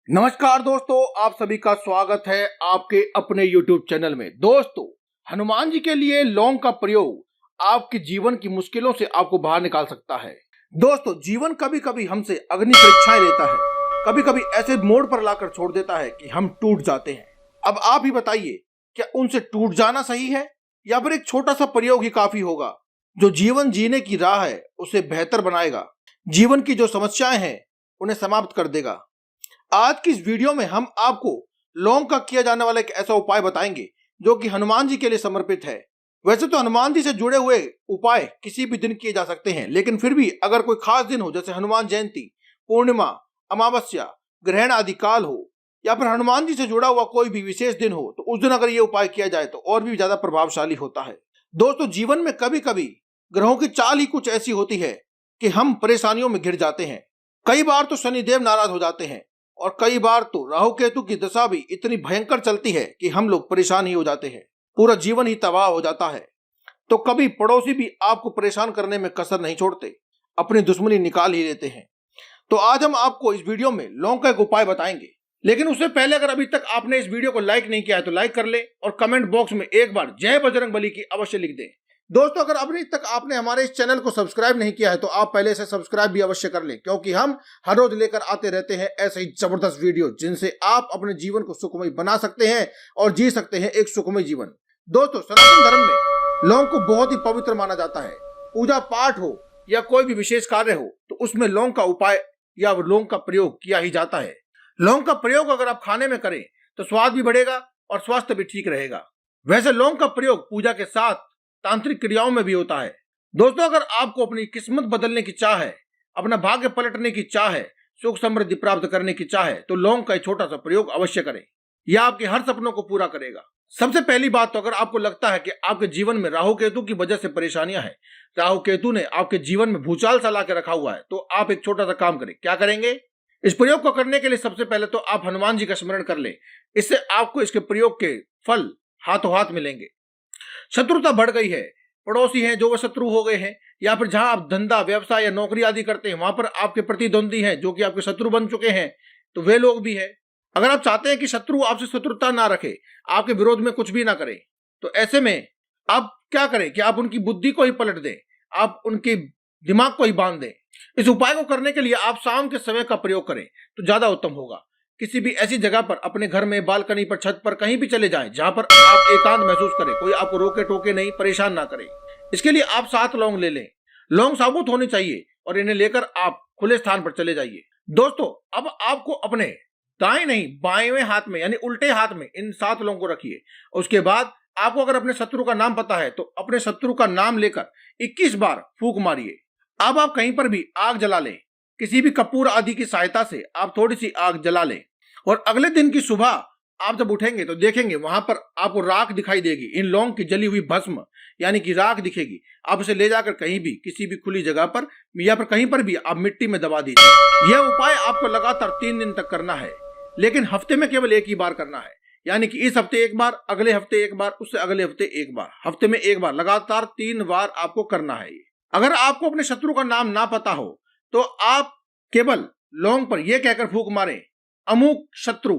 नमस्कार दोस्तों, आप सभी का स्वागत है आपके अपने YouTube चैनल में। दोस्तों, हनुमान जी के लिए लौंग का प्रयोग आपके जीवन की मुश्किलों से आपको बाहर निकाल सकता है। दोस्तों, जीवन कभी कभी हमसे अग्नि परीक्षाएं लेता है, कभी कभी ऐसे मोड़ पर लाकर छोड़ देता है कि हम टूट जाते हैं। अब आप ही बताइए, क्या उनसे टूट जाना सही है या फिर एक छोटा सा प्रयोग ही काफी होगा जो जीवन जीने की राह है उसे बेहतर बनाएगा, जीवन की जो समस्याएं हैं उन्हें समाप्त कर देगा। आज की इस वीडियो में हम आपको लौंग का किया जाने वाला एक ऐसा उपाय बताएंगे जो कि हनुमान जी के लिए समर्पित है। वैसे तो हनुमान जी से जुड़े हुए उपाय किसी भी दिन किए जा सकते हैं, लेकिन फिर भी अगर कोई खास दिन हो, जैसे हनुमान जयंती, पूर्णिमा, अमावस्या, ग्रहण आदि काल हो, या फिर हनुमान जी से जुड़ा हुआ कोई भी विशेष दिन हो, तो उस दिन अगर ये उपाय किया जाए तो और भी ज्यादा प्रभावशाली होता है। दोस्तों, जीवन में कभी कभी ग्रहों की चाल ही कुछ ऐसी होती है कि हम परेशानियों में घिर जाते हैं। कई बार तो शनिदेव नाराज हो जाते हैं और कई बार तो राहु केतु की दशा भी इतनी भयंकर चलती है कि हम लोग परेशान ही हो जाते हैं, पूरा जीवन ही तबाह हो जाता है। तो कभी पड़ोसी भी आपको परेशान करने में कसर नहीं छोड़ते, अपनी दुश्मनी निकाल ही लेते हैं। तो आज हम आपको इस वीडियो में लौंग का एक उपाय बताएंगे, लेकिन उससे पहले अगर अभी तक आपने इस वीडियो को लाइक नहीं किया है तो लाइक कर ले और कमेंट बॉक्स में एक बार जय बजरंगबली की अवश्य लिख दें। दोस्तों, अगर अभी तक आपने हमारे इस चैनल को सब्सक्राइब नहीं किया है तो आप पहले से सब्सक्राइब भी अवश्य कर लें, क्योंकि हम हर रोज लेकर आते रहते हैं ऐसे ही जबरदस्त वीडियो जिनसे आप अपने जीवन को सुखमय बना सकते हैं और जी सकते हैं एक सुखमय जीवन। दोस्तों, सनातन धर्म में लौंग को बहुत ही पवित्र माना जाता है। पूजा पाठ हो या कोई भी विशेष कार्य हो तो उसमें लौंग का उपाय या लौंग का प्रयोग किया ही जाता है। लौंग का प्रयोग अगर आप खाने में करें तो स्वाद भी बढ़ेगा और स्वास्थ्य भी ठीक रहेगा। वैसे लौंग का प्रयोग पूजा के साथ तांत्रिक क्रियाओं में भी होता है। दोस्तों, अगर आपको अपनी किस्मत बदलने की चाह है, अपना भाग्य पलटने की चाह है, सुख समृद्धि प्राप्त करने की चाह है, तो लौंग का एक छोटा सा प्रयोग अवश्य करें। यह आपके हर सपनों को पूरा करेगा। सबसे पहली बात तो अगर आपको लगता है कि आपके जीवन में राहु केतु की वजह से परेशानियां हैं, राहु केतु ने आपके जीवन में भूचाल सा ला के रखा हुआ है, तो आप एक छोटा सा काम करें। क्या करेंगे? इस प्रयोग को करने के लिए सबसे पहले तो आप हनुमान जी का स्मरण कर लें। इससे आपको इसके प्रयोग के फल हाथों हाथ मिलेंगे। शत्रुता बढ़ गई है, पड़ोसी हैं जो वो शत्रु हो गए हैं, या फिर जहां आप धंधा व्यवसाय या नौकरी आदि करते हैं वहां पर आपके प्रतिद्वंदी हैं जो कि आपके शत्रु बन चुके हैं, तो वे लोग भी हैं। अगर आप चाहते हैं कि शत्रु आपसे शत्रुता ना रखे, आपके विरोध में कुछ भी ना करे, तो ऐसे में आप क्या करें कि आप उनकी बुद्धि को ही पलट दें, आप उनके दिमाग को ही बांध दें। इस उपाय को करने के लिए आप शाम के समय का प्रयोग करें तो ज्यादा उत्तम होगा। किसी भी ऐसी जगह पर, अपने घर में, बालकनी पर, छत पर, कहीं भी चले जाएं जहां पर आप एकांत महसूस करें, कोई आपको रोके टोके नहीं, परेशान ना करे। इसके लिए आप 7 लौंग ले लें। लौंग साबुत होनी चाहिए और इन्हें लेकर आप खुले स्थान पर चले जाइए। दोस्तों, अब आपको अपने दाएं नहीं बाएं हाथ में यानी उल्टे हाथ में इन 7 लौंग को रखिए। उसके बाद आपको अगर अपने शत्रु का नाम पता है तो अपने शत्रु का नाम लेकर 21 बार फूंक मारिए। अब आप कहीं पर भी आग जला लें, किसी भी कपूर आदि की सहायता से आप थोड़ी सी आग जला लें, और अगले दिन की सुबह आप जब उठेंगे तो देखेंगे वहां पर आपको राख दिखाई देगी। इन लौंग की जली हुई भस्म यानी कि राख दिखेगी। आप इसे ले जाकर कहीं भी, किसी भी खुली जगह पर या फिर कहीं पर भी आप मिट्टी में दबा दीजिए। यह उपाय आपको लगातार 3 दिन तक करना है, लेकिन हफ्ते में केवल एक ही बार करना है। यानी कि इस हफ्ते एक बार, अगले हफ्ते एक बार, उससे अगले हफ्ते एक बार, हफ्ते में एक बार, लगातार 3 बार आपको करना है। अगर आपको अपने शत्रु का नाम ना पता हो तो आप केवल लौंग पर यह कहकर फूंक मारें, अमुक शत्रु,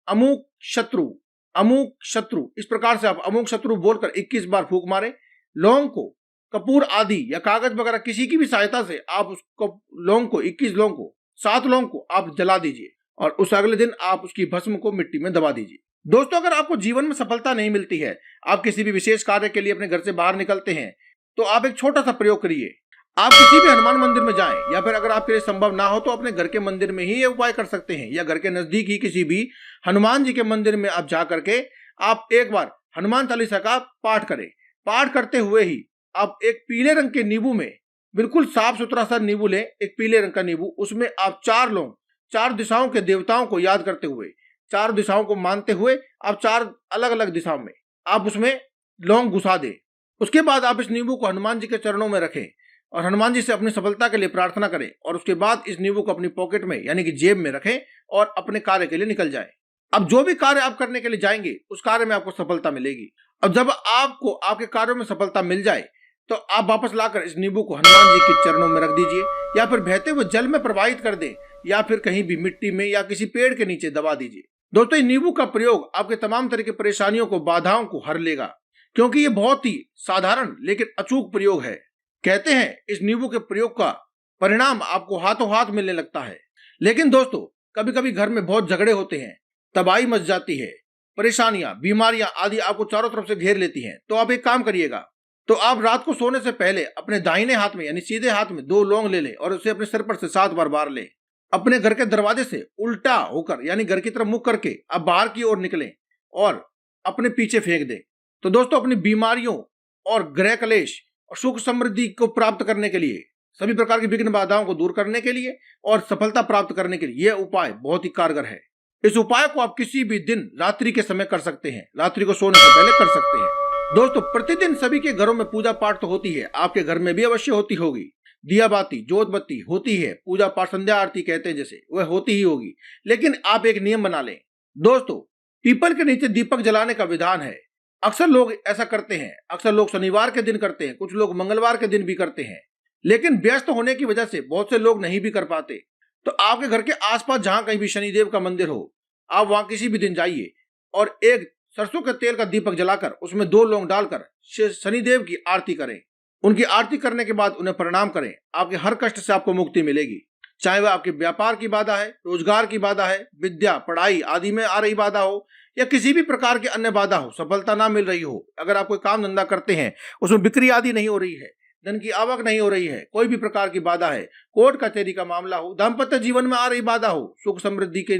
अमुक शत्रु, अमुक शत्रु। इस प्रकार से आप अमुक शत्रु बोलकर 21 बार फूंक मारें। लौंग को कपूर आदि या कागज वगैरह किसी की भी सहायता से आप उसको लौंग को 21 लौंग को 7 लौंग को आप जला दीजिए और उस अगले दिन आप उसकी भस्म को मिट्टी में दबा दीजिए। दोस्तों, अगर आपको जीवन में सफलता नहीं मिलती है, आप किसी भी विशेष कार्य के लिए अपने घर से बाहर निकलते हैं, तो आप एक छोटा सा प्रयोग करिए। आप किसी भी हनुमान मंदिर में जाएं, या फिर अगर आपके लिए संभव ना हो तो अपने घर के मंदिर में ही ये उपाय कर सकते हैं, या घर के नजदीक ही किसी भी हनुमान जी के मंदिर में आप जा करके आप एक बार हनुमान चालीसा का पाठ करें। पाठ करते हुए ही आप एक पीले रंग के नींबू में, बिल्कुल साफ सुथरा सा नींबू लें, एक पीले रंग का नींबू, उसमें आप 4 लौंग, 4 दिशाओं के देवताओं को याद करते हुए, 4 दिशाओं को मानते हुए आप 4 अलग अलग दिशाओं में आप उसमें लौंग घुसा दें। उसके बाद आप इस नींबू को हनुमान जी के चरणों में रखें और हनुमान जी से अपनी सफलता के लिए प्रार्थना करें, और उसके बाद इस नींबू को अपनी पॉकेट में यानी कि जेब में रखें और अपने कार्य के लिए निकल जाएं। अब जो भी कार्य आप करने के लिए जाएंगे उस कार्य में आपको सफलता मिलेगी। अब जब आपको आपके कार्यों में सफलता मिल जाए तो आप वापस लाकर इस नींबू को हनुमान जी के चरणों में रख दीजिए, या फिर बहते हुए जल में प्रवाहित कर दें, या फिर कहीं भी मिट्टी में या किसी पेड़ के नीचे दबा दीजिए। दोस्तों, इस नींबू का प्रयोग आपके तमाम तरह की परेशानियों को, बाधाओं को हर लेगा, क्योंकि ये बहुत ही साधारण लेकिन अचूक प्रयोग है। कहते हैं इस नींबू के प्रयोग का परिणाम आपको हाथों हाथ मिलने लगता है। लेकिन दोस्तों, कभी कभी घर में बहुत झगड़े होते हैं, तबाही मच जाती है, परेशानियां, बीमारियां आदि आपको चारों तरफ से घेर लेती हैं। तो आप एक काम करिएगा, तो आप रात को सोने से पहले अपने दाहिने हाथ में यानी सीधे हाथ में 2 लौंग ले लें और उसे अपने सिर पर से 7 बार बार लें। अपने घर के दरवाजे से उल्टा होकर यानी घर की तरफ मुख करके आप बाहर की ओर निकलें और अपने पीछे फेंक दें। तो दोस्तों, अपनी बीमारियों और ग्रह क्लेश और सुख समृद्धि को प्राप्त करने के लिए, सभी प्रकार की विघ्न बाधाओं को दूर करने के लिए और सफलता प्राप्त करने के लिए यह उपाय बहुत ही कारगर है। इस उपाय को आप किसी भी दिन रात्रि के समय कर सकते हैं, रात्रि को सोने से पहले कर सकते हैं। दोस्तों, प्रतिदिन सभी के घरों में पूजा पाठ तो होती है, आपके घर में भी अवश्य होती होगी। दिया बाती, जोत बत्ती होती है, पूजा पाठ, संध्या आरती कहते हैं जैसे, वह होती ही होगी। लेकिन आप एक नियम बना लें। दोस्तों, पीपल के नीचे दीपक जलाने का विधान है। अक्सर लोग ऐसा करते हैं, अक्सर लोग शनिवार के दिन करते हैं, कुछ लोग मंगलवार के दिन भी करते हैं। लेकिन व्यस्त होने की वजह से बहुत से लोग नहीं भी कर पाते। तो आपके घर के आसपास जहां कहीं भी शनिदेव का मंदिर हो, आप वहां किसी भी दिन जाइए और एक सरसों के तेल का दीपक जलाकर उसमें 2 लौंग डालकर शनिदेव की आरती करें। उनकी आरती करने के बाद उन्हें प्रणाम करें। आपके हर कष्ट से आपको मुक्ति मिलेगी, चाहे वह आपके व्यापार की बाधा है, रोजगार की बाधा है, विद्या पढ़ाई आदि में आ रही बाधा हो या किसी भी प्रकार की अन्य बाधा हो, सफलता ना मिल रही हो, अगर आप कोई काम धंधा करते हैं उसमें बिक्री आदि नहीं हो रही है, धन की आवक नहीं हो रही है, कोई भी प्रकार की बाधा है, कोर्ट कचहरी का मामला हो, दाम्पत्य जीवन में आ रही बाधा हो, सुख समृद्धि के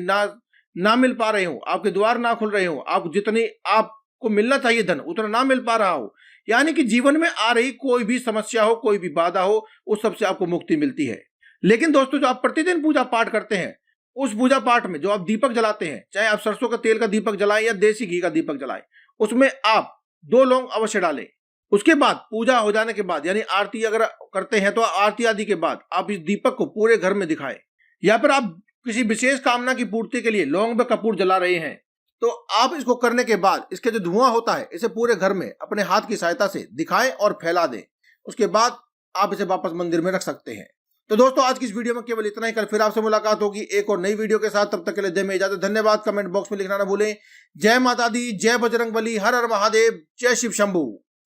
ना मिल पा रहे हो, आपके द्वार ना खुल रहे हो, आप जितनी आपको मिलना चाहिए धन उतना ना मिल पा रहा हो, यानी कि जीवन में आ रही कोई भी समस्या हो, कोई भी बाधा हो, उस सब से आपको मुक्ति मिलती है। लेकिन दोस्तों, जो आप प्रतिदिन पूजा पाठ करते हैं, उस पूजा पाठ में जो आप दीपक जलाते हैं, चाहे आप सरसों का तेल का दीपक जलाएं या देसी घी का दीपक जलाएं, उसमें आप 2 लौंग अवश्य डालें। उसके बाद पूजा हो जाने के बाद यानी आरती अगर करते हैं तो आरती आदि के बाद आप इस दीपक को पूरे घर में दिखाएं। या फिर आप किसी विशेष कामना की पूर्ति के लिए लौंग में कपूर जला रहे हैं, तो आप इसको करने के बाद इसके जो धुआं होता है इसे पूरे घर में अपने हाथ की सहायता से दिखाएं और फैला दें। उसके बाद आप इसे वापस मंदिर में रख सकते हैं। तो दोस्तों, आज की इस वीडियो में केवल इतना ही। कल फिर आपसे मुलाकात होगी एक और नई वीडियो के साथ। तब तक के लिए दें इजाजत। धन्यवाद। कमेंट बॉक्स में लिखना ना भूलें। जय माता दी, जय बजरंगबली, हर हर महादेव, जय शिव शंभू।